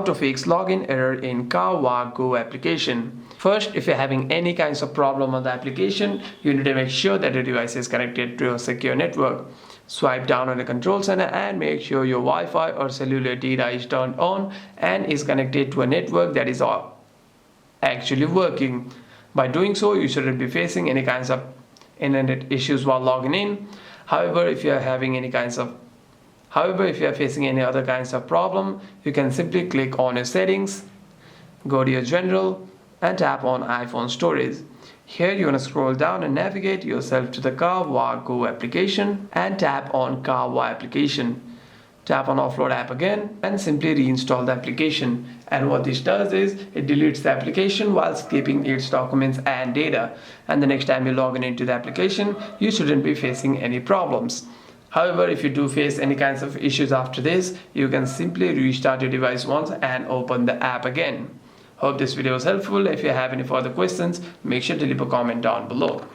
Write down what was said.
to fix login error in Carwa Go application. First, if you're having any kinds of problem on the application, you need to make sure that your device is connected to a secure network. Swipe down on the control center and make sure your Wi-Fi or cellular data is turned on and is connected to a network that is actually working. By doing so, you shouldn't be facing any kinds of internet issues while logging in. However, if you are facing any other kinds of problem, you can simply click on your settings, go to your general and tap on iPhone storage. Here you want to scroll down and navigate yourself to the Carwa Go application and tap on Carwa application. Tap on offload app again and simply reinstall the application. And what this does is it deletes the application while keeping its documents and data. And the next time you log in into the application, you shouldn't be facing any problems. However, if you do face any kinds of issues after this, you can simply restart your device once and open the app again. Hope this video was helpful. If you have any further questions, make sure to leave a comment down below.